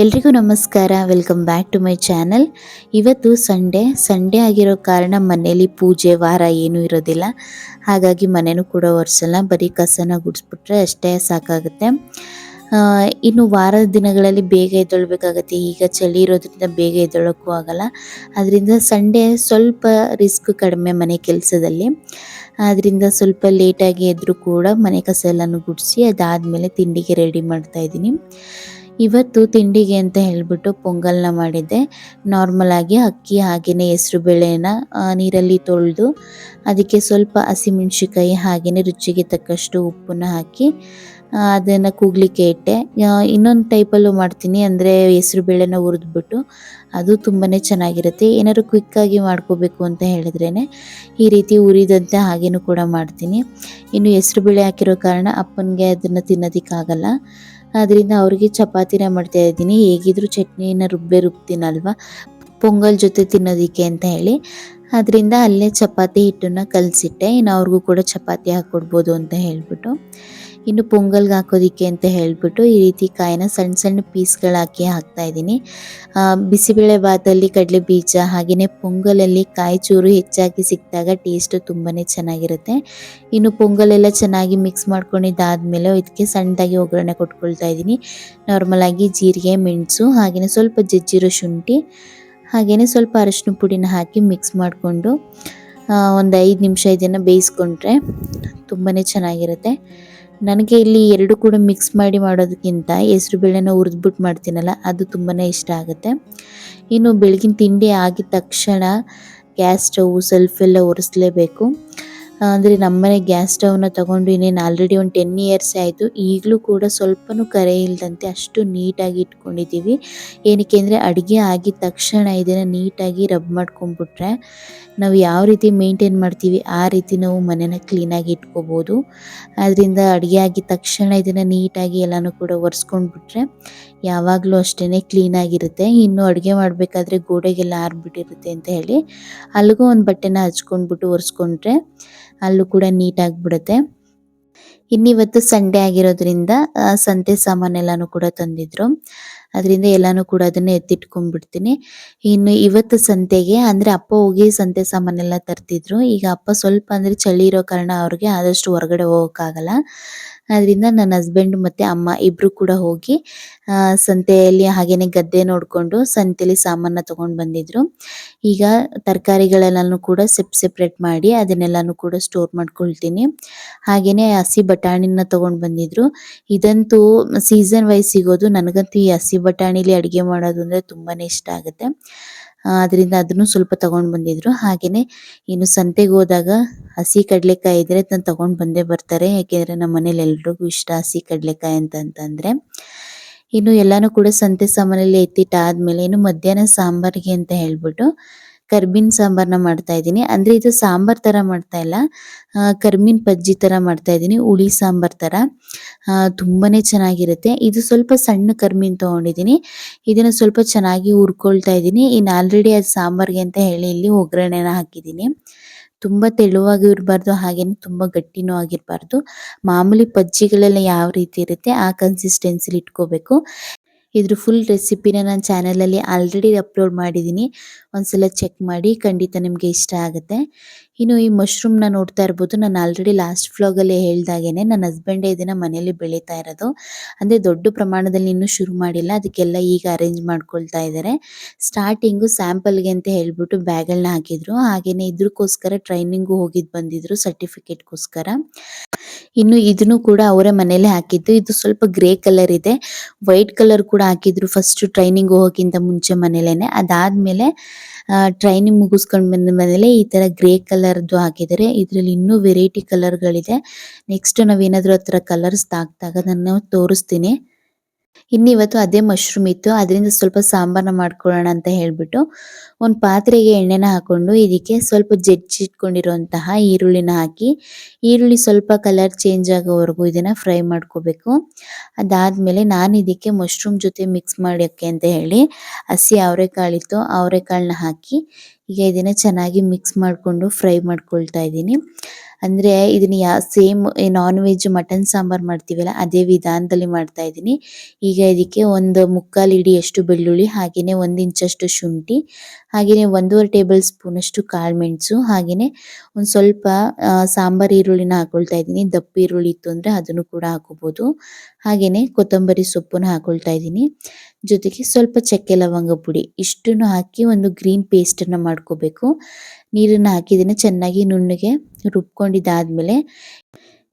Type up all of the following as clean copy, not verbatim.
ಎಲ್ರಿಗೂ ನಮಸ್ಕಾರ. Welcome back to my channel. ಇವತ್ತು ಸಂಡೇ ಆಗಿರೋ ಕಾರಣ ಮನೇಲಿ ಪೂಜೆ ವಾರ ಏನೂ ಇರೋದಿಲ್ಲ. ಹಾಗಾಗಿ ಮನೆಯೂ ಕೂಡ ಒರೆಸಲ್ಲ, ಬರೀ ಕಸನ ಗುಡಿಸ್ಬಿಟ್ರೆ ಅಷ್ಟೇ ಸಾಕಾಗುತ್ತೆ. ಇನ್ನು ವಾರದ ದಿನಗಳಲ್ಲಿ ಬೇಗ ಎದ್ದೇಳಬೇಕಾಗತ್ತೆ. ಈಗ ಚಳಿ ಇರೋದ್ರಿಂದ ಬೇಗ ಎದ್ದೇಳೋಕ್ಕೂ ಆಗಲ್ಲ. ಅದರಿಂದ ಸಂಡೇ ಸ್ವಲ್ಪ ರಿಸ್ಕ್ ಕಡಿಮೆ ಮನೆ ಕೆಲಸದಲ್ಲಿ. ಆದ್ದರಿಂದ ಸ್ವಲ್ಪ ಲೇಟಾಗಿ ಎದ್ದರೂ ಕೂಡ ಮನೆ ಕಸ ಎಲ್ಲನೂ ಗುಡಿಸಿ ಅದಾದಮೇಲೆ ತಿಂಡಿಗೆ ರೆಡಿ ಮಾಡ್ತಾಯಿದ್ದೀನಿ. ಇವತ್ತು ತಿಂಡಿಗೆ ಅಂತ ಹೇಳಿಬಿಟ್ಟು ಪೊಂಗಲ್ನ ಮಾಡಿದ್ದೆ. ನಾರ್ಮಲ್ ಆಗಿ ಅಕ್ಕಿ ಹಾಗೆಯೇ ಹೆಸರು ಬೇಳೆನ ನೀರಲ್ಲಿ ತೊಳೆದು ಅದಕ್ಕೆ ಸ್ವಲ್ಪ ಹಸಿಮೆಣಸಿಕಾಯಿ ಹಾಗೆಯೇ ರುಚಿಗೆ ತಕ್ಕಷ್ಟು ಉಪ್ಪನ್ನ ಹಾಕಿ ಅದನ್ನು ಕೂಗ್ಲಿಕ್ಕೆ ಇಟ್ಟೆ. ಇನ್ನೊಂದು ಟೈಪಲ್ಲೂ ಮಾಡ್ತೀನಿ, ಅಂದರೆ ಹೆಸರು ಬೇಳೆನ ಹುರಿದ್ಬಿಟ್ಟು ಅದು ತುಂಬಾ ಚೆನ್ನಾಗಿರುತ್ತೆ. ಏನಾದ್ರು ಕ್ವಿಕ್ಕಾಗಿ ಮಾಡ್ಕೋಬೇಕು ಅಂತ ಹೇಳಿದ್ರೇ ಈ ರೀತಿ ಹುರಿದಂತೆ ಹಾಗೇನೂ ಕೂಡ ಮಾಡ್ತೀನಿ. ಇನ್ನು ಹೆಸರು ಬೇಳೆ ಹಾಕಿರೋ ಕಾರಣ ಅಪ್ಪನಿಗೆ ಅದನ್ನು ತಿನ್ನೋದಕ್ಕಾಗಲ್ಲ. ಅದರಿಂದ ಅವ್ರಿಗೆ ಚಪಾತಿನೇ ಮಾಡ್ತಾಯಿದ್ದೀನಿ. ಹೇಗಿದ್ದರೂ ಚಟ್ನಿನ ರುಬ್ತೀನಲ್ವ ಪೊಂಗಲ್ ಜೊತೆ ತಿನ್ನೋದಕ್ಕೆ ಅಂತ ಹೇಳಿ. ಅದರಿಂದ ಅಲ್ಲೇ ಚಪಾತಿ ಹಿಟ್ಟನ್ನು ಕಲಸಿಟ್ಟೆ. ಇನ್ನು ಅವ್ರಿಗೂ ಕೂಡ ಚಪಾತಿ ಹಾಕ್ಕೊಡ್ಬೋದು ಅಂತ ಹೇಳಿಬಿಟ್ಟು. ಇನ್ನು ಪೊಂಗಲ್ಗೆ ಹಾಕೋದಕ್ಕೆ ಅಂತ ಹೇಳಿಬಿಟ್ಟು ಈ ರೀತಿ ಕಾಯಿನ ಸಣ್ಣ ಸಣ್ಣ ಪೀಸ್ಗಳಾಕಿ ಹಾಕ್ತಾಯಿದ್ದೀನಿ. ಬಿಸಿಬೇಳೆ ಭಾತಲ್ಲಿ ಕಡಲೆ ಬೀಜ ಹಾಗೆಯೇ ಪೊಂಗಲಲ್ಲಿ ಕಾಯಿ ಚೂರು ಹೆಚ್ಚಾಗಿ ಸಿಕ್ಕಿದಾಗ ಟೇಸ್ಟು ತುಂಬಾ ಚೆನ್ನಾಗಿರುತ್ತೆ. ಇನ್ನು ಪೊಂಗಲೆಲ್ಲ ಚೆನ್ನಾಗಿ ಮಿಕ್ಸ್ ಮಾಡ್ಕೊಂಡಿದ್ದಾದಮೇಲೆ ಇದಕ್ಕೆ ಸಣ್ಣದಾಗಿ ಒಗ್ಗರಣೆ ಕೊಟ್ಕೊಳ್ತಾ ಇದ್ದೀನಿ. ನಾರ್ಮಲಾಗಿ ಜೀರಿಗೆ, ಮೆಣಸು ಹಾಗೆಯೇ ಸ್ವಲ್ಪ ಜಜ್ಜಿರೋ ಶುಂಠಿ ಹಾಗೆಯೇ ಸ್ವಲ್ಪ ಅರಶಿನ ಪುಡಿನ ಹಾಕಿ ಮಿಕ್ಸ್ ಮಾಡಿಕೊಂಡು ಒಂದು 5 ನಿಮಿಷ ಇದನ್ನು ಬೇಯಿಸ್ಕೊಂಡ್ರೆ ತುಂಬಾ ಚೆನ್ನಾಗಿರುತ್ತೆ. ನನಗೆ ಇಲ್ಲಿ ಎರಡು ಕೂಡ ಮಿಕ್ಸ್ ಮಾಡಿ ಮಾಡೋದಕ್ಕಿಂತ ಹೆಸರು ಬೇಳೆನ ಹುರಿದ್ಬಿಟ್ಟು ಮಾಡ್ತೀನಲ್ಲ ಅದು ತುಂಬಾ ಇಷ್ಟ ಆಗುತ್ತೆ. ಇನ್ನು ಬೆಳಗಿನ ತಿಂಡಿ ಆಗಿದ ತಕ್ಷಣ ಗ್ಯಾಸ್ ಸ್ಟವ್ ಸ್ವಲ್ಪ ಒರೆಸಲೇಬೇಕು. ಅಂದರೆ ನಮ್ಮನೆ ಗ್ಯಾಸ್ ಸ್ಟವ್ನ ತೊಗೊಂಡು ಇನ್ನೇನು ಆಲ್ರೆಡಿ ಒಂದು 10 ಇಯರ್ಸ್ ಆಯಿತು. ಈಗಲೂ ಕೂಡ ಸ್ವಲ್ಪನೂ ಕರೆ ಇಲ್ಲದಂತೆ ಅಷ್ಟು ನೀಟಾಗಿ ಇಟ್ಕೊಂಡಿದ್ದೀವಿ. ಏನಕ್ಕೆ ಅಂದರೆ ಅಡುಗೆ ಆಗಿದ ತಕ್ಷಣ ಇದನ್ನು ನೀಟಾಗಿ ರಬ್ ಮಾಡ್ಕೊಂಡ್ಬಿಟ್ರೆ ನಾವು ಯಾವ ರೀತಿ ಮೇಂಟೈನ್ ಮಾಡ್ತೀವಿ ಆ ರೀತಿ ನಾವು ಮನೆನ ಕ್ಲೀನಾಗಿ ಇಟ್ಕೋಬೋದು. ಆದ್ದರಿಂದ ಅಡುಗೆ ಆಗಿದ ತಕ್ಷಣ ಇದನ್ನು ನೀಟಾಗಿ ಎಲ್ಲನೂ ಕೂಡ ಒರೆಸ್ಕೊಂಡ್ಬಿಟ್ರೆ ಯಾವಾಗಲೂ ಅಷ್ಟೇ ಕ್ಲೀನಾಗಿರುತ್ತೆ. ಇನ್ನು ಅಡುಗೆ ಮಾಡಬೇಕಾದ್ರೆ ಗೋಡೆಗೆಲ್ಲ ಆರಿಬಿಟ್ಟಿರುತ್ತೆ ಅಂತ ಹೇಳಿ ಅಲ್ಲಿಗೂ ಒಂದು ಬಟ್ಟೆನ ಹಚ್ಕೊಂಡ್ಬಿಟ್ಟು ಒರೆಸ್ಕೊಂಡ್ರೆ ಅಲ್ಲೂ ಕೂಡ ನೀಟಾಗಿಬಿಡುತ್ತೆ. ಇನ್ನಿವತ್ತು ಸಂಡೇ ಆಗಿರೋದ್ರಿಂದ ಸಂತೆ ಸಾಮಾನೆಲ್ಲನೂ ಕೂಡ ತಂದಿದ್ರು. ಅದರಿಂದ ಎಲ್ಲನೂ ಕೂಡ ಅದನ್ನು ಎತ್ತಿಟ್ಕೊಂಡ್ಬಿಡ್ತೀನಿ. ಇನ್ನು ಇವತ್ತು ಸಂತೆಗೆ ಅಂದರೆ ಅಪ್ಪ ಹೋಗಿ ಸಂತೆ ಸಾಮಾನೆಲ್ಲ ತರ್ತಿದ್ರು. ಈಗ ಅಪ್ಪ ಸ್ವಲ್ಪ ಅಂದರೆ ಚಳಿ ಇರೋ ಕಾರಣ ಅವ್ರಿಗೆ ಆದಷ್ಟು ಹೊರಗಡೆ ಹೋಗೋಕ್ಕಾಗಲ್ಲ. ಅದರಿಂದ ನನ್ನ ಹಸ್ಬೆಂಡ್ ಮತ್ತು ಅಮ್ಮ ಇಬ್ಬರು ಕೂಡ ಹೋಗಿ ಸಂತೆಯಲ್ಲಿ ಹಾಗೆಯೇ ಗದ್ದೆ ನೋಡಿಕೊಂಡು ಸಂತೆಯಲ್ಲಿ ಸಾಮಾನ ತೊಗೊಂಡು ಬಂದಿದ್ರು. ಈಗ ತರಕಾರಿಗಳೆಲ್ಲನೂ ಕೂಡ ಸೆಪ್ರೇಟ್ ಮಾಡಿ ಅದನ್ನೆಲ್ಲನೂ ಕೂಡ ಸ್ಟೋರ್ ಮಾಡ್ಕೊಳ್ತೀನಿ. ಹಾಗೆಯೇ ಹಸಿ ಬಟಾಣಿನ ತೊಗೊಂಡು ಬಂದಿದ್ರು. ಇದಂತೂ ಸೀಸನ್ ವೈಸ್ ಸಿಗೋದು. ನನಗಂತೂ ಈ ಹಸಿ ಬಟಾಣಿಲಿ ಅಡುಗೆ ಮಾಡೋದು ಅಂದರೆ ತುಂಬಾ ಇಷ್ಟ ಆಗುತ್ತೆ. ಅದರಿಂದ ಅದನ್ನು ಸ್ವಲ್ಪ ತೊಗೊಂಡು ಬಂದಿದ್ರು. ಹಾಗೆಯೇ ಇನ್ನು ಸಂತೆಗೆ ಹೋದಾಗ ಹಸಿ ಕಡಲೆಕಾಯಿ ಇದ್ದರೆ ಅದನ್ನ ತೊಗೊಂಡು ಬಂದೇ ಬರ್ತಾರೆ. ಯಾಕೆಂದರೆ ನಮ್ಮ ಮನೇಲಿ ಎಲ್ರಿಗೂ ಇಷ್ಟ ಹಸಿ ಕಡಲೆಕಾಯಿ ಅಂತಂದರೆ. ಇನ್ನು ಎಲ್ಲನೂ ಕೂಡ ಸಂತೆ ಸಾಮಾನಲ್ಲಿ ಎತ್ತಿಟ್ಟಾದಮೇಲೆ ಇನ್ನು ಮಧ್ಯಾಹ್ನ ಸಾಂಬಾರಿಗೆ ಅಂತ ಹೇಳಿಬಿಟ್ಟು ಕರ್ಬೇವಿನ ಸಾಂಬಾರನ್ನ ಮಾಡ್ತಾಯಿದ್ದೀನಿ. ಅಂದರೆ ಇದು ಸಾಂಬಾರು ಥರ ಮಾಡ್ತಾಯಿಲ್ಲ, ಕರ್ಬೇವಿನ ಬಜ್ಜಿ ಥರ ಮಾಡ್ತಾಯಿದ್ದೀನಿ, ಹುಳಿ ಸಾಂಬಾರು ಥರ. ತುಂಬಾ ಚೆನ್ನಾಗಿರುತ್ತೆ. ಇದು ಸ್ವಲ್ಪ ಸಣ್ಣ ಕರ್ಬೇವಿನ ತೊಗೊಂಡಿದ್ದೀನಿ. ಇದನ್ನು ಸ್ವಲ್ಪ ಚೆನ್ನಾಗಿ ಹುರ್ಕೊಳ್ತಾ ಇದ್ದೀನಿ. ಇನ್ನು ಆಲ್ರೆಡಿ ಅದು ಸಾಂಬಾರಿಗೆ ಅಂತ ಹೇಳಿ ಇಲ್ಲಿ ಒಗ್ಗರಣೆನ ಹಾಕಿದ್ದೀನಿ. ತುಂಬ ತೆಳುವಾಗಿ ಇರಬಾರ್ದು ಹಾಗೆಯೇ ತುಂಬ ಗಟ್ಟಿನೂ ಆಗಿರಬಾರ್ದು. ಮಾಮೂಲಿ ಬಜ್ಜಿಗಳೆಲ್ಲ ಯಾವ ರೀತಿ ಇರುತ್ತೆ ಆ ಕನ್ಸಿಸ್ಟೆನ್ಸಿಲಿ ಇಟ್ಕೋಬೇಕು. ಇದ್ರ ಫುಲ್ ರೆಸಿಪಿನ ನಾನು ಚಾನಲಲ್ಲಿ ಆಲ್ರೆಡಿ ಅಪ್ಲೋಡ್ ಮಾಡಿದ್ದೀನಿ. ಒಂದ್ಸಲ ಚೆಕ್ ಮಾಡಿ, ಖಂಡಿತ ನಿಮಗೆ ಇಷ್ಟ ಆಗುತ್ತೆ. ಇನ್ನು ಈ ಮಶ್ರೂಮ್ನ ನೋಡ್ತಾ ಇರ್ಬೋದು. ನಾನು ಆಲ್ರೆಡಿ ಲಾಸ್ಟ್ ವ್ಲಾಗಲ್ಲಿ ಹೇಳ್ದಾಗೇ ನನ್ನ ಹಸ್ಬೆಂಡೇ ಇದನ್ನು ಮನೇಲಿ ಬೆಳೀತಾ ಇರೋದು. ಅಂದರೆ ದೊಡ್ಡ ಪ್ರಮಾಣದಲ್ಲಿ ಇನ್ನೂ ಶುರು ಮಾಡಿಲ್ಲ, ಅದಕ್ಕೆಲ್ಲ ಈಗ ಅರೇಂಜ್ ಮಾಡ್ಕೊಳ್ತಾ ಇದ್ದಾರೆ. ಸ್ಟಾರ್ಟಿಂಗು ಸ್ಯಾಂಪಲ್ಗೆ ಅಂತ ಹೇಳ್ಬಿಟ್ಟು ಬ್ಯಾಗಲ್ನ ಹಾಕಿದ್ರು. ಹಾಗೆಯೇ ಇದಕ್ಕೋಸ್ಕರ ಟ್ರೈನಿಂಗು ಹೋಗಿದ್ದು ಬಂದಿದ್ರು ಸರ್ಟಿಫಿಕೇಟ್ಗೋಸ್ಕರ. ಇನ್ನು ಇದನ್ನು ಕೂಡ ಅವರೇ ಮನೇಲೆ ಹಾಕಿದ್ದು. ಇದು ಸ್ವಲ್ಪ ಗ್ರೇ ಕಲರ್ ಇದೆ, ವೈಟ್ ಕಲರ್ ಕೂಡ ಹಾಕಿದ್ರು ಫಸ್ಟ್ ಟ್ರೈನಿಂಗ್ ಹೋಗೋಕ್ಕಿಂತ ಮುಂಚೆ ಮನೇಲೇನೆ. ಅದಾದಮೇಲೆ ಟ್ರೈನಿಂಗ್ ಮುಗಿಸ್ಕೊಂಡು ಬಂದ ಮೇಲೆ ಈ ಥರ ಗ್ರೇ ಕಲರ್ದು ಹಾಕಿದ್ದಾರೆ. ಇದರಲ್ಲಿ ಇನ್ನೂ ವೆರೈಟಿ ಕಲರ್ಗಳಿದೆ. ನೆಕ್ಸ್ಟ್ ನಾವೇನಾದರೂ ಆ ಥರ ಕಲರ್ಸ್ ಹಾಕಿದಾಗ ನಾನು ತೋರಿಸ್ತೀನಿ. ಇನ್ನಿವತ್ತು ಅದೇ ಮಶ್ರೂಮ್ ಇತ್ತು, ಅದರಿಂದ ಸ್ವಲ್ಪ ಸಾಂಬಾರನ್ನ ಮಾಡ್ಕೊಳ್ಳೋಣ ಅಂತ ಹೇಳಿಬಿಟ್ಟು ಒಂದು ಪಾತ್ರೆಗೆ ಎಣ್ಣೆನ ಹಾಕ್ಕೊಂಡು ಇದಕ್ಕೆ ಸ್ವಲ್ಪ ಜಜ್ಜಿಟ್ಕೊಂಡಿರುವಂತಹ ಈರುಳ್ಳಿನ ಹಾಕಿ, ಈರುಳ್ಳಿ ಸ್ವಲ್ಪ ಕಲರ್ ಚೇಂಜ್ ಆಗೋವರೆಗೂ ಇದನ್ನು ಫ್ರೈ ಮಾಡ್ಕೋಬೇಕು. ಅದಾದಮೇಲೆ ನಾನು ಇದಕ್ಕೆ ಮಶ್ರೂಮ್ ಜೊತೆ ಮಿಕ್ಸ್ ಮಾಡೋಕ್ಕೆ ಅಂತ ಹೇಳಿ ಹಸಿ ಅವರೆಕಾಳಿತ್ತು, ಅವರೆಕಾಳನ್ನ ಹಾಕಿ ಈಗ ಇದನ್ನು ಚೆನ್ನಾಗಿ ಮಿಕ್ಸ್ ಮಾಡಿಕೊಂಡು ಫ್ರೈ ಮಾಡ್ಕೊಳ್ತಾ ಇದ್ದೀನಿ. ಅಂದರೆ ಇದನ್ನ same non veg mutton sambar ಮಾಡ್ತೀವಲ್ಲ ಅದೇ ವಿಧಾನದಲ್ಲಿ ಮಾಡ್ತಾ ಇದ್ದೀನಿ. ಈಗ ಇದಕ್ಕೆ ಒಂದು ಮುಕ್ಕಾಲು ಹಿಡಿಯಷ್ಟು ಬೆಳ್ಳುಳ್ಳಿ, ಹಾಗೆಯೇ 1 ಇಂಚಷ್ಟು ಶುಂಠಿ, ಹಾಗೆಯೇ 1 ಟೇಬಲ್ ಸ್ಪೂನಷ್ಟು ಕಾಳುಮೆಣಸು, ಹಾಗೆಯೇ ಒಂದು ಸ್ವಲ್ಪ ಸಾಂಬಾರು ಈರುಳ್ಳಿನ ಹಾಕೊಳ್ತಾ ಇದ್ದೀನಿ. ದಪ್ಪ ಈರುಳ್ಳಿ ಇತ್ತು ಅಂದರೆ ಅದನ್ನು ಕೂಡ ಹಾಕೋಬೋದು. ಹಾಗೆಯೇ ಕೊತ್ತಂಬರಿ ಸೊಪ್ಪನ್ನು ಹಾಕೊಳ್ತಾ ಇದ್ದೀನಿ. ಜೊತೆಗೆ ಸ್ವಲ್ಪ ಚಕ್ಕೆ ಲವಂಗ ಪುಡಿ ಇಷ್ಟನ್ನು ಹಾಕಿ ಒಂದು ಗ್ರೀನ್ ಪೇಸ್ಟನ್ನು ಮಾಡ್ಕೋಬೇಕು. ನೀರನ್ನು ಹಾಕಿ ಇದನ್ನು ಚೆನ್ನಾಗಿ ನುಣ್ಣಗೆ ರುಬ್ಕೊಂಡಿದ್ದಾದಮೇಲೆ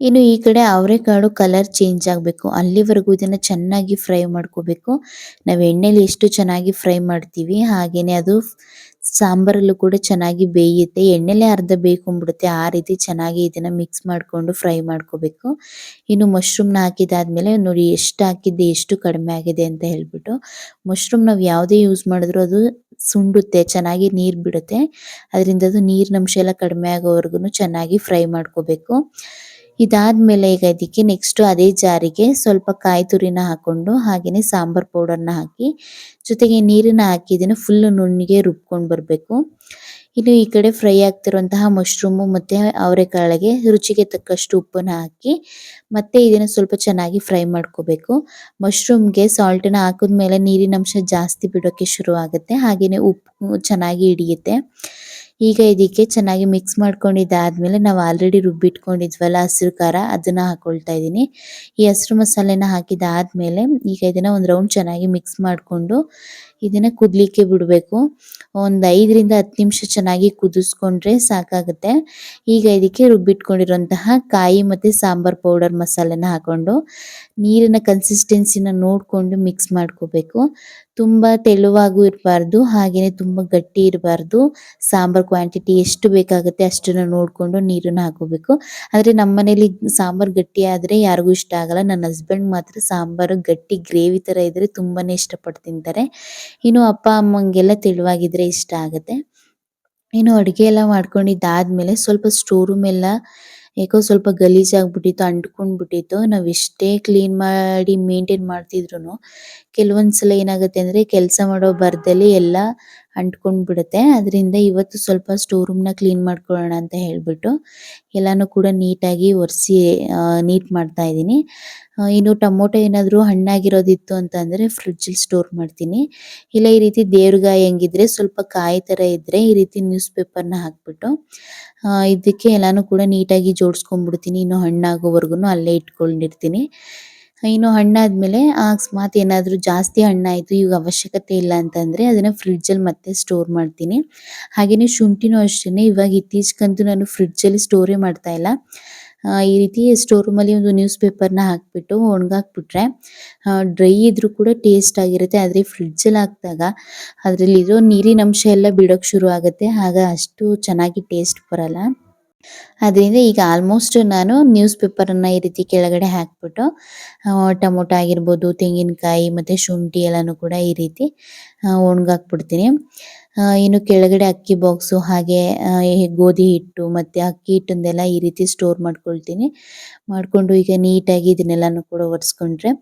ಇನ್ನು ಈ ಕಡೆ ಅವರೆಕಾಳು ಕಲರ್ ಚೇಂಜ್ ಆಗಬೇಕು ಅಲ್ಲಿವರೆಗೂ ಇದನ್ನು ಚೆನ್ನಾಗಿ ಫ್ರೈ ಮಾಡ್ಕೋಬೇಕು. ನಾವು ಎಣ್ಣೆಲಿ ಎಷ್ಟು ಚೆನ್ನಾಗಿ ಫ್ರೈ ಮಾಡ್ತೀವಿ ಹಾಗೆಯೇ ಅದು ಸಾಂಬಾರಲ್ಲೂ ಕೂಡ ಚೆನ್ನಾಗಿ ಬೇಯುತ್ತೆ. ಎಣ್ಣೆಲೇ ಅರ್ಧ ಬೇಯ್ಕೊಂಡ್ಬಿಡುತ್ತೆ. ಆ ರೀತಿ ಚೆನ್ನಾಗಿ ಇದನ್ನು ಮಿಕ್ಸ್ ಮಾಡಿಕೊಂಡು ಫ್ರೈ ಮಾಡ್ಕೋಬೇಕು. ಇನ್ನು ಮಶ್ರೂಮ್ನ ಹಾಕಿದಾದ್ಮೇಲೆ ನೋಡಿ ಎಷ್ಟು ಹಾಕಿದ್ದೆ ಎಷ್ಟು ಕಡಿಮೆ ಆಗಿದೆ ಅಂತ ಹೇಳ್ಬಿಟ್ಟು. ಮಶ್ರೂಮ್ ನಾವು ಯಾವುದೇ ಯೂಸ್ ಮಾಡಿದ್ರೂ ಅದು ಸುಂಡುತ್ತೆ, ಚೆನ್ನಾಗಿ ನೀರು ಬಿಡುತ್ತೆ. ಅದರಿಂದ ಅದು ನೀರಿನಂಶ ಎಲ್ಲ ಕಡಿಮೆ ಆಗೋವರೆಗೂ ಚೆನ್ನಾಗಿ ಫ್ರೈ ಮಾಡ್ಕೋಬೇಕು. ಇದಾದ್ಮೇಲೆ ಈಗ ಇದಕ್ಕೆ ನೆಕ್ಸ್ಟ್ ಅದೇ ಜಾರಿಗೆ ಸ್ವಲ್ಪ ಕಾಯಿ ತುರಿನ ಹಾಕೊಂಡು ಹಾಗೆಯೇ ಸಾಂಬಾರ್ ಪೌಡರ್ನ ಹಾಕಿ ಜೊತೆಗೆ ನೀರನ್ನ ಹಾಕಿ ಇದನ್ನು ಫುಲ್ ನುಣ್ಣಗೆ ರುಬ್ಕೊಂಡು ಬರಬೇಕು. ಇನ್ನು ಈ ಕಡೆ ಫ್ರೈ ಆಗ್ತಿರುವಂತಹ ಮಶ್ರೂಮು ಮತ್ತು ಅವರೆಕಾಳಿಗೆ ರುಚಿಗೆ ತಕ್ಕಷ್ಟು ಉಪ್ಪನ್ನು ಹಾಕಿ ಮತ್ತೆ ಇದನ್ನು ಸ್ವಲ್ಪ ಚೆನ್ನಾಗಿ ಫ್ರೈ ಮಾಡ್ಕೋಬೇಕು. ಮಶ್ರೂಮ್ಗೆ ಸಾಲ್ಟನ್ನ ಹಾಕಿದ್ಮೇಲೆ ನೀರಿನಂಶ ಜಾಸ್ತಿ ಬಿಡೋಕ್ಕೆ ಶುರು ಆಗುತ್ತೆ, ಹಾಗೆಯೇ ಉಪ್ಪು ಚೆನ್ನಾಗಿ ಹಿಡಿಯುತ್ತೆ. ಈಗ ಇದಕ್ಕೆ ಚೆನ್ನಾಗಿ ಮಿಕ್ಸ್ ಮಾಡ್ಕೊಂಡಿದ್ದಾದ್ಮೇಲೆ ನಾವು ಆಲ್ರೆಡಿ ರುಬ್ಬಿಟ್ಕೊಂಡಿದ್ವಲ್ಲ ಹಸಿರು ಖಾರ ಅದನ್ನು ಹಾಕೊಳ್ತಾ ಇದ್ದೀನಿ. ಈ ಹಸಿರು ಮಸಾಲೆನ ಹಾಕಿದಾದ್ಮೇಲೆ ಈಗ ಇದನ್ನು ಒಂದು ರೌಂಡ್ ಚೆನ್ನಾಗಿ ಮಿಕ್ಸ್ ಮಾಡಿಕೊಂಡು ಇದನ್ನು ಕುದಲಿಕ್ಕೆ ಬಿಡಬೇಕು. ಒಂದು 5ರಿಂದ 10 ನಿಮಿಷ ಚೆನ್ನಾಗಿ ಕುದಿಸ್ಕೊಂಡ್ರೆ ಸಾಕಾಗುತ್ತೆ. ಈಗ ಇದಕ್ಕೆ ರುಬ್ಬಿಟ್ಕೊಂಡಿರುವಂತಹ ಕಾಯಿ ಮತ್ತು ಸಾಂಬಾರ್ ಪೌಡರ್ ಮಸಾಲೆನ ಹಾಕೊಂಡು ನೀರಿನ ಕನ್ಸಿಸ್ಟೆನ್ಸಿನ ನೋಡಿಕೊಂಡು ಮಿಕ್ಸ್ ಮಾಡ್ಕೋಬೇಕು. ತುಂಬ ತೆಳುವಾಗೂ ಇರಬಾರ್ದು ಹಾಗೆಯೇ ತುಂಬ ಗಟ್ಟಿ ಇರಬಾರ್ದು. ಸಾಂಬಾರ್ ಕ್ವಾಂಟಿಟಿ ಎಷ್ಟು ಬೇಕಾಗುತ್ತೆ ಅಷ್ಟನ್ನು ನೋಡಿಕೊಂಡು ನೀರನ್ನು ಹಾಕೋಬೇಕು. ಆದರೆ ನಮ್ಮ ಮನೇಲಿ ಸಾಂಬಾರು ಗಟ್ಟಿ ಆದರೆ ಯಾರಿಗೂ ಇಷ್ಟ ಆಗಲ್ಲ. ನನ್ನ ಹಸ್ಬೆಂಡ್ ಮಾತ್ರ ಸಾಂಬಾರು ಗಟ್ಟಿ ಗ್ರೇವಿ ಥರ ಇದ್ದರೆ ತುಂಬಾ ಇಷ್ಟಪಟ್ಟು ತಿಂತಾರೆ. ಇನ್ನು ಅಪ್ಪ ಅಮ್ಮಂಗೆಲ್ಲ ತೆಳುವಾಗಿದ್ರೆ ಇಷ್ಟ ಆಗುತ್ತೆ. ಇನ್ನು ಅಡುಗೆ ಎಲ್ಲ ಮಾಡ್ಕೊಂಡಿದ್ದಾದ್ಮೇಲೆ ಸ್ವಲ್ಪ ಸ್ಟೋರ್ ರೂಮ್ ಎಲ್ಲ ಯಾಕೋ ಸ್ವಲ್ಪ ಗಲೀಜಾಗ್ಬಿಟ್ಟಿತ್ತು, ಅಂಟ್ಕೊಂಡ್ಬಿಟ್ಟಿತ್ತು. ನಾವು ಎಷ್ಟೇ ಕ್ಲೀನ್ ಮಾಡಿ ಮೇಂಟೈನ್ ಮಾಡ್ತಿದ್ರು ಕೆಲವೊಂದು ಸಲ ಏನಾಗುತ್ತೆ ಅಂದರೆ ಕೆಲಸ ಮಾಡೋ ಭರದಲ್ಲಿ ಎಲ್ಲ ಅಂಟ್ಕೊಂಡು ಬಿಡುತ್ತೆ. ಅದರಿಂದ ಇವತ್ತು ಸ್ವಲ್ಪ ಸ್ಟೋರ್ ರೂಮ್ನ ಕ್ಲೀನ್ ಮಾಡ್ಕೊಳ್ಳೋಣ ಅಂತ ಹೇಳಿಬಿಟ್ಟು ಎಲ್ಲನೂ ಕೂಡ ನೀಟಾಗಿ ಒರೆಸಿ ನೀಟ್ ಮಾಡ್ತಾ ಇದ್ದೀನಿ. ಇನ್ನು ಟೊಮೊಟೊ ಏನಾದರೂ ಹಣ್ಣಾಗಿರೋದಿತ್ತು ಅಂತಂದರೆ ಫ್ರಿಡ್ಜಲ್ಲಿ ಸ್ಟೋರ್ ಮಾಡ್ತೀನಿ. ಇಲ್ಲ ಈ ರೀತಿ ದೇವ್ರಗಾಯಿ ಹೆಂಗಿದ್ರೆ ಸ್ವಲ್ಪ ಕಾಯಿ ಥರ ಇದ್ದರೆ ಈ ರೀತಿ ನ್ಯೂಸ್ ಪೇಪರ್ನ ಹಾಕ್ಬಿಟ್ಟು ಇದಕ್ಕೆ ಎಲ್ಲನೂ ಕೂಡ ನೀಟಾಗಿ ಜೋಡಿಸ್ಕೊಂಡ್ಬಿಡ್ತೀನಿ. ಇನ್ನು ಹಣ್ಣಾಗೋವರೆಗೂ ಅಲ್ಲೇ ಇಟ್ಕೊಂಡಿರ್ತೀನಿ. ಇನ್ನು ಹಣ್ಣಾದ್ಮೇಲೆ ಅಕಸ್ಮಾತ್ ಏನಾದರೂ ಜಾಸ್ತಿ ಹಣ್ಣಾಯಿತು ಈಗ ಅವಶ್ಯಕತೆ ಇಲ್ಲ ಅಂತಂದರೆ ಅದನ್ನು ಫ್ರಿಡ್ಜಲ್ಲಿ ಮತ್ತೆ ಸ್ಟೋರ್ ಮಾಡ್ತೀನಿ. ಹಾಗೆಯೇ ಶುಂಠಿನೂ ಅಷ್ಟೇ ಇವಾಗ ಇತ್ತೀಚೆಗಂತೂ ನಾನು ಫ್ರಿಡ್ಜಲ್ಲಿ ಸ್ಟೋರೇ ಮಾಡ್ತಾ ಇಲ್ಲ. ಈ ರೀತಿ ಸ್ಟೋರ್ ರೂಮಲ್ಲಿ ಒಂದು ನ್ಯೂಸ್ ಪೇಪರ್ನ ಹಾಕಿಬಿಟ್ಟು ಒಣಗಾಕ್ಬಿಟ್ರೆ ಡ್ರೈ ಇದ್ರೂ ಕೂಡ ಟೇಸ್ಟ್ ಆಗಿರುತ್ತೆ. ಆದರೆ ಫ್ರಿಡ್ಜಲ್ಲಿ ಹಾಕಿದಾಗ ಅದರಲ್ಲಿರೋ ನೀರಿನಂಶ ಎಲ್ಲ ಬಿಡೋಕ್ಕೆ ಶುರು ಆಗುತ್ತೆ, ಆಗ ಅಷ್ಟು ಚೆನ್ನಾಗಿ ಟೇಸ್ಟ್ ಬರಲ್ಲ. ಅದರಿಂದ ಈಗ ಆಲ್ಮೋಸ್ಟ್ ನಾನು ನ್ಯೂಸ್ ಪೇಪರನ್ನು ಈ ರೀತಿ ಕೆಳಗಡೆ ಹಾಕಿಬಿಟ್ಟು ಟೊಮೊಟೊ ಆಗಿರ್ಬೋದು, ತೆಂಗಿನಕಾಯಿ ಮತ್ತು ಶುಂಠಿ ಎಲ್ಲನೂ ಕೂಡ ಈ ರೀತಿ ಒಣಗಾಕ್ಬಿಡ್ತೀನಿ. ಇನ್ನು ಕೆಳಗಡೆ ಅಕ್ಕಿ ಬಾಕ್ಸು ಹಾಗೆ ಗೋಧಿ ಹಿಟ್ಟು ಮತ್ತು ಅಕ್ಕಿ ಹಿಟ್ಟನ್ನೆಲ್ಲ ಈ ರೀತಿ ಸ್ಟೋರ್ ಮಾಡ್ಕೊಳ್ತೀನಿ. ಮಾಡಿಕೊಂಡು ಈಗ ನೀಟಾಗಿ ಇದನ್ನೆಲ್ಲನೂ ಕೂಡ ಒರೆಸ್ಕೊಂಡ್ರೆ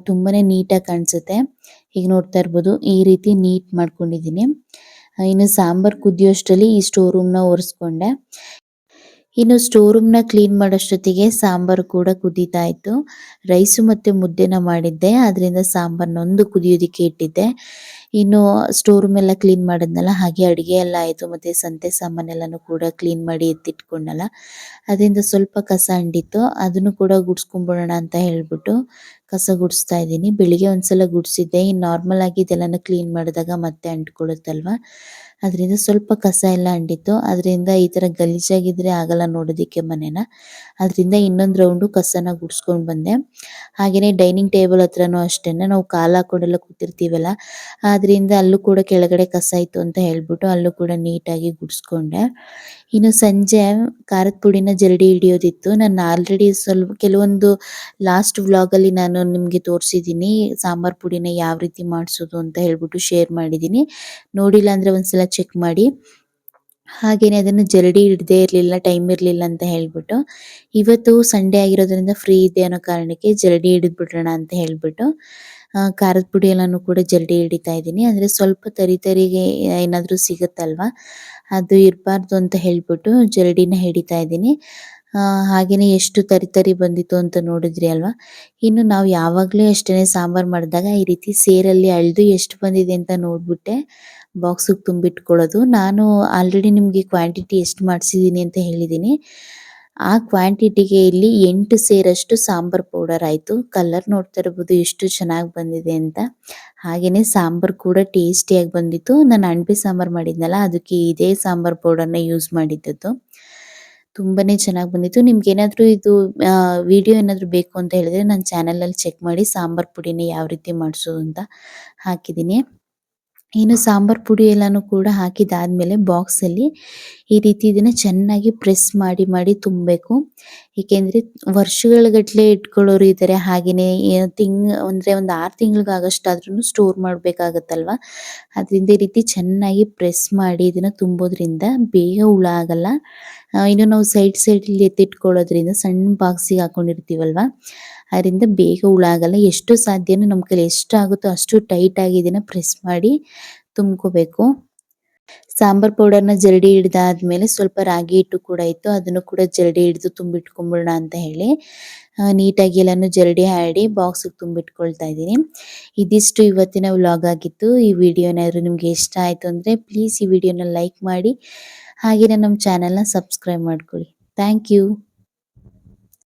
ತುಂಬಾ ನೀಟಾಗಿ ಕಾಣಿಸುತ್ತೆ. ಈಗ ನೋಡ್ತಾ ಇರ್ಬೋದು ಈ ರೀತಿ ನೀಟ್ ಮಾಡ್ಕೊಂಡಿದ್ದೀನಿ. ಇನ್ನು ಸಾಂಬಾರು ಕುದಿಯೋಷ್ಟರಲ್ಲಿ ಈ ಸ್ಟೋರ್ ರೂಮ್ನ ಒರೆಸ್ಕೊಂಡೆ. ಇನ್ನು ಸ್ಟೋರ್ ರೂಮ್ನ ಕ್ಲೀನ್ ಮಾಡೋಷ್ಟೊತ್ತಿಗೆ ಸಾಂಬಾರು ಕೂಡ ಕುದೀತಾ ಇತ್ತು. ರೈಸು ಮತ್ತು ಮುದ್ದೆನ ಮಾಡಿದ್ದೆ, ಅದರಿಂದ ಸಾಂಬಾರನ್ನೊಂದು ಕುದಿಯೋದಕ್ಕೆ ಇಟ್ಟಿದ್ದೆ. ಇನ್ನು ಸ್ಟೋರ್ ರೂಮ್ ಎಲ್ಲ ಕ್ಲೀನ್ ಮಾಡಿದ್ನಲ್ಲ, ಹಾಗೆ ಅಡುಗೆ ಎಲ್ಲ ಆಯಿತು ಮತ್ತು ಸಂತೆ ಸಾಮಾನೆಲ್ಲನೂ ಕೂಡ ಕ್ಲೀನ್ ಮಾಡಿ ಎತ್ತಿಟ್ಕೊಂಡಲ್ಲ, ಅದರಿಂದ ಸ್ವಲ್ಪ ಕಸ ಅಂಟಿತ್ತು, ಅದನ್ನು ಕೂಡ ಗುಡಿಸ್ಕೊಂಬಿಡೋಣ ಅಂತ ಹೇಳ್ಬಿಟ್ಟು ಕಸ ಗುಡಿಸ್ತಾ ಇದ್ದೀನಿ. ಬೆಳಿಗ್ಗೆ ಒಂದ್ಸಲ ಗುಡಿಸಿದ್ದೆ, ಇನ್ನು ನಾರ್ಮಲ್ ಆಗಿ ಇದೆಲ್ಲನೂ ಕ್ಲೀನ್ ಮಾಡಿದಾಗ ಮತ್ತೆ ಅಂಟ್ಕೊಳ್ಳುತ್ತಲ್ವ, ಅದರಿಂದ ಸ್ವಲ್ಪ ಕಸ ಎಲ್ಲ ಅಂಟಿತ್ತು. ಅದರಿಂದ ಈ ಥರ ಗಲೀಜಾಗಿದ್ದರೆ ಆಗಲ್ಲ ನೋಡೋದಕ್ಕೆ ಮನೇನ, ಅದರಿಂದ ಇನ್ನೊಂದು ರೌಂಡು ಕಸನ ಗುಡಿಸ್ಕೊಂಡು ಬಂದೆ. ಹಾಗೆಯೇ ಡೈನಿಂಗ್ ಟೇಬಲ್ ಹತ್ರನೂ ಅಷ್ಟೇ ನಾವು ಕಾಲು ಹಾಕೊಂಡೆಲ್ಲ ಕೂತಿರ್ತೀವಲ್ಲ, ಅದರಿಂದ ಅಲ್ಲೂ ಕೂಡ ಕೆಳಗಡೆ ಕಸ ಇತ್ತು ಅಂತ ಹೇಳ್ಬಿಟ್ಟು ಅಲ್ಲೂ ಕೂಡ ನೀಟಾಗಿ ಗುಡಿಸ್ಕೊಂಡೆ. ಇನ್ನು ಸಂಜೆ ಖಾರದ ಪುಡಿನ ಜರಡಿ ಹಿಡಿಯೋದಿತ್ತು. ನಾನು ಆಲ್ರೆಡಿ ಕೆಲವೊಂದು ಲಾಸ್ಟ್ ವ್ಲಾಗಲ್ಲಿ ನಾನು ನಿಮಗೆ ತೋರಿಸಿದ್ದೀನಿ ಸಾಂಬಾರು ಪುಡಿನ ಯಾವ ರೀತಿ ಮಾಡಿಸೋದು ಅಂತ ಹೇಳ್ಬಿಟ್ಟು ಶೇರ್ ಮಾಡಿದ್ದೀನಿ. ನೋಡಿಲ್ಲ ಅಂದರೆ ಒಂದ್ಸಲ ಚೆಕ್ ಮಾಡಿ. ಹಾಗೆಯೇ ಅದನ್ನು ಜರಡಿ ಹಿಡ್ದೇ ಇರಲಿಲ್ಲ, ಟೈಮ್ ಇರಲಿಲ್ಲ ಅಂತ ಹೇಳ್ಬಿಟ್ಟು ಇವತ್ತು ಸಂಡೇ ಆಗಿರೋದ್ರಿಂದ ಫ್ರೀ ಇದೆ ಅನ್ನೋ ಕಾರಣಕ್ಕೆ ಜರಡಿ ಹಿಡಿದ್ಬಿಡೋಣ ಅಂತ ಹೇಳ್ಬಿಟ್ಟು ಖಾರದ ಪುಡಿ ಎಲ್ಲಾನು ಕೂಡ ಜರಡಿ ಹಿಡಿತಾ ಇದ್ದೀನಿ. ಅಂದರೆ ಸ್ವಲ್ಪ ತರಿಗೆ ಏನಾದರೂ ಸಿಗುತ್ತಲ್ವಾ, ಅದು ಇರಬಾರ್ದು ಅಂತ ಹೇಳ್ಬಿಟ್ಟು ಜರಡಿನ ಹಿಡಿತಾ ಇದ್ದೀನಿ. ಹಾಗೆಯೇ ಎಷ್ಟು ತರಿ ಬಂದಿತ್ತು ಅಂತ ನೋಡಿದ್ರಿ ಅಲ್ವಾ. ಇನ್ನು ನಾವು ಯಾವಾಗಲೂ ಅಷ್ಟೇ ಸಾಂಬಾರು ಮಾಡಿದಾಗ ಈ ರೀತಿ ಸೇರಲ್ಲಿ ಅಳೆದು ಎಷ್ಟು ಬಂದಿದೆ ಅಂತ ನೋಡಿಬಿಟ್ಟೆ ಬಾಕ್ಸಿಗೆ ತುಂಬಿಟ್ಕೊಳ್ಳೋದು. ನಾನು ಆಲ್ರೆಡಿ ನಿಮಗೆ ಕ್ವಾಂಟಿಟಿ ಎಷ್ಟು ಮಾಡಿಸಿದ್ದೀನಿ ಅಂತ ಹೇಳಿದ್ದೀನಿ. ಆ ಕ್ವಾಂಟಿಟಿಗೆ ಇಲ್ಲಿ 8 ಸೇರಷ್ಟು ಸಾಂಬಾರ್ ಪೌಡರ್ ಆಯಿತು. ಕಲರ್ ನೋಡ್ತಾ ಇರ್ಬೋದು ಎಷ್ಟು ಚೆನ್ನಾಗಿ ಬಂದಿದೆ ಅಂತ. ಹಾಗೆಯೇ ಸಾಂಬಾರು ಕೂಡ ಟೇಸ್ಟಿಯಾಗಿ ಬಂದಿತ್ತು. ನಾನು ಅಣಬೆ ಸಾಂಬಾರು ಮಾಡಿದ್ನಲ್ಲ, ಅದಕ್ಕೆ ಇದೇ ಸಾಂಬಾರು ಪೌಡರ್ನ ಯೂಸ್ ಮಾಡಿದ್ದದ್ದು. ತುಂಬಾನೇ ಚೆನ್ನಾಗಿ ಬಂದಿತ್ತು. ನಿಮ್ಗೇನಾದರೂ ಇದು ವಿಡಿಯೋ ಏನಾದರೂ ಬೇಕು ಅಂತ ಹೇಳಿದ್ರೆ ನನ್ನ ಚಾನಲಲ್ಲಿ ಚೆಕ್ ಮಾಡಿ, ಸಾಂಬಾರು ಪುಡಿನ ಯಾವ ರೀತಿ ಮಾಡಿಸೋದು ಅಂತ ಹಾಕಿದ್ದೀನಿ. ಇನ್ನು ಸಾಂಬಾರು ಪುಡಿ ಎಲ್ಲಾನು ಕೂಡ ಹಾಕಿದಾದ್ಮೇಲೆ ಬಾಕ್ಸಲ್ಲಿ ಈ ರೀತಿ ಇದನ್ನು ಚೆನ್ನಾಗಿ ಪ್ರೆಸ್ ಮಾಡಿ ಮಾಡಿ ತುಂಬಬೇಕು. ಏಕೆಂದರೆ ವರ್ಷಗಳಗಟ್ಟಲೆ ಇಟ್ಕೊಳ್ಳೋರು ಇದ್ದಾರೆ. ಹಾಗೆಯೇ ಅಂದರೆ ಒಂದು 6 ತಿಂಗಳಿಗಾಗಷ್ಟಾದ್ರೂ ಸ್ಟೋರ್ ಮಾಡಬೇಕಾಗತ್ತಲ್ವ. ಅದರಿಂದ ಈ ರೀತಿ ಚೆನ್ನಾಗಿ ಪ್ರೆಸ್ ಮಾಡಿ ಇದನ್ನು ತುಂಬೋದ್ರಿಂದ ಬೇಗ ಹುಳ ಆಗಲ್ಲ. ಇನ್ನು ನಾವು ಸೈಡಲ್ಲಿ ಎತ್ತಿಟ್ಕೊಳ್ಳೋದ್ರಿಂದ ಸಣ್ಣ ಬಾಕ್ಸಿಗೆ ಹಾಕೊಂಡಿರ್ತೀವಲ್ವ, ಅದರಿಂದ ಬೇಗ ಹುಳ ಆಗಲ್ಲ. ಎಷ್ಟು ಸಾಧ್ಯನೋ ನಮ್ಮ ಕೈಲಿ ಎಷ್ಟು ಆಗುತ್ತೋ ಅಷ್ಟು ಟೈಟಾಗಿ ಇದನ್ನು ಪ್ರೆಸ್ ಮಾಡಿ ತುಂಬ್ಕೋಬೇಕು. ಸಾಂಬಾರ್ ಪೌಡರ್ನ ಜರಡಿ ಹಿಡ್ದಾದ್ಮೇಲೆ ಸ್ವಲ್ಪ ರಾಗಿ ಹಿಟ್ಟು ಕೂಡ ಇತ್ತು, ಅದನ್ನು ಕೂಡ ಜರಡಿ ಹಿಡಿದು ತುಂಬಿಟ್ಕೊಂಬಿಡೋಣ ಅಂತ ಹೇಳಿ ನೀಟಾಗಿ ಎಲ್ಲಾನು ಜರಡಿ ಹಾಡಿ ಬಾಕ್ಸಿಗೆ ತುಂಬಿಟ್ಕೊಳ್ತಾ ಇದ್ದೀನಿ. ಇದಿಷ್ಟು ಇವತ್ತಿನ ವ್ಲಾಗ್ ಆಗಿತ್ತು. ಈ ವಿಡಿಯೋ ಏನಾದರೂ ನಿಮಗೆ ಇಷ್ಟ ಆಯಿತು ಅಂದರೆ ಪ್ಲೀಸ್ ಈ ವಿಡಿಯೋನ ಲೈಕ್ ಮಾಡಿ, ಹಾಗೆಯೇ ನಮ್ಮ ಚಾನಲ್ನ ಸಬ್ಸ್ಕ್ರೈಬ್ ಮಾಡ್ಕೊಳ್ಳಿ. Thank you.